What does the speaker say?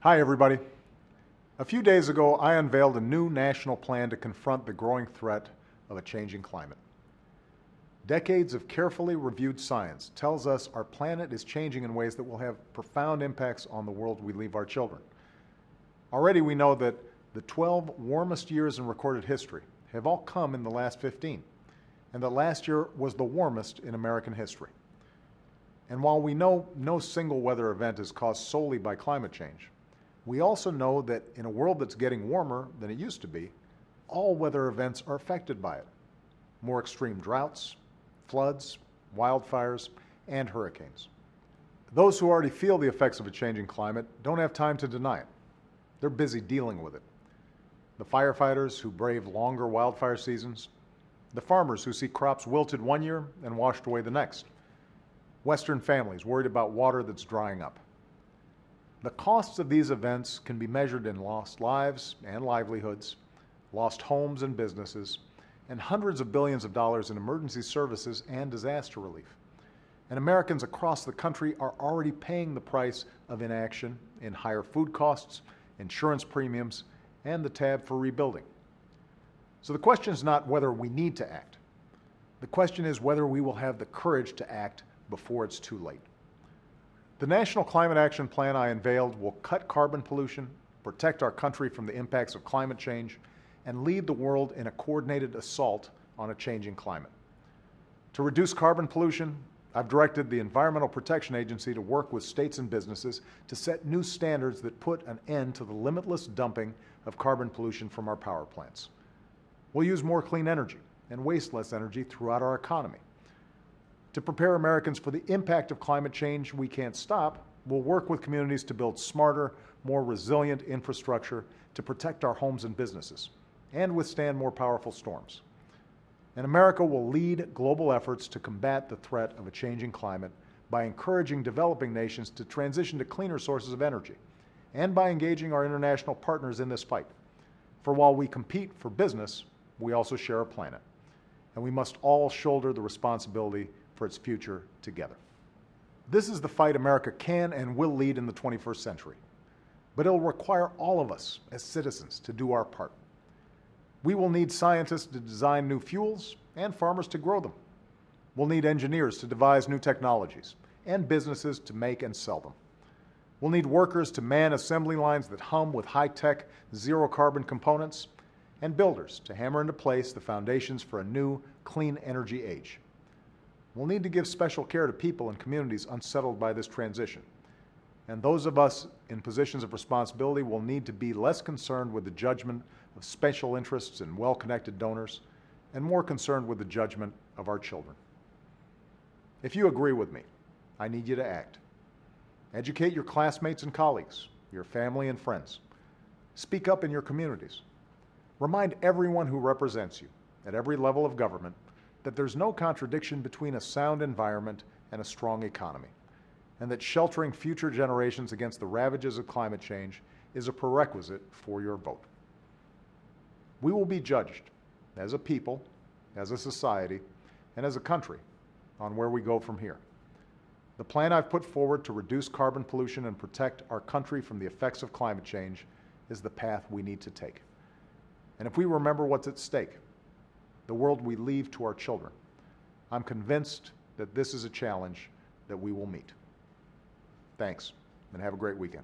Hi, everybody. A few days ago, I unveiled a new national plan to confront the growing threat of a changing climate. Decades of carefully reviewed science tells us our planet is changing in ways that will have profound impacts on the world we leave our children. Already we know that the 12 warmest years in recorded history have all come in the last 15, and that last year was the warmest in American history. And while we know no single weather event is caused solely by climate change, we also know that in a world that's getting warmer than it used to be, all weather events are affected by it. More extreme droughts, floods, wildfires, and hurricanes. Those who already feel the effects of a changing climate don't have time to deny it. They're busy dealing with it. The firefighters who brave longer wildfire seasons, the farmers who see crops wilted one year and washed away the next, Western families worried about water that's drying up. The costs of these events can be measured in lost lives and livelihoods, lost homes and businesses, and hundreds of billions of dollars in emergency services and disaster relief. And Americans across the country are already paying the price of inaction in higher food costs, insurance premiums, and the tab for rebuilding. So the question is not whether we need to act. The question is whether we will have the courage to act before it's too late. The National Climate Action Plan I unveiled will cut carbon pollution, protect our country from the impacts of climate change, and lead the world in a coordinated assault on a changing climate. To reduce carbon pollution, I've directed the Environmental Protection Agency to work with states and businesses to set new standards that put an end to the limitless dumping of carbon pollution from our power plants. We'll use more clean energy and waste less energy throughout our economy. To prepare Americans for the impact of climate change we can't stop, we'll work with communities to build smarter, more resilient infrastructure to protect our homes and businesses and withstand more powerful storms. And America will lead global efforts to combat the threat of a changing climate by encouraging developing nations to transition to cleaner sources of energy and by engaging our international partners in this fight. For while we compete for business, we also share a planet, and we must all shoulder the responsibility for its future together. This is the fight America can and will lead in the 21st century, but it'll require all of us as citizens to do our part. We will need scientists to design new fuels and farmers to grow them. We'll need engineers to devise new technologies and businesses to make and sell them. We'll need workers to man assembly lines that hum with high-tech, zero-carbon components, and builders to hammer into place the foundations for a new, clean energy age. We'll need to give special care to people and communities unsettled by this transition. And those of us in positions of responsibility will need to be less concerned with the judgment of special interests and well-connected donors, and more concerned with the judgment of our children. If you agree with me, I need you to act. Educate your classmates and colleagues, your family and friends. Speak up in your communities. Remind everyone who represents you at every level of government that there's no contradiction between a sound environment and a strong economy, and that sheltering future generations against the ravages of climate change is a prerequisite for your vote. We will be judged as a people, as a society, and as a country on where we go from here. The plan I've put forward to reduce carbon pollution and protect our country from the effects of climate change is the path we need to take. And if we remember what's at stake, the world we leave to our children, I'm convinced that this is a challenge that we will meet. Thanks, and have a great weekend.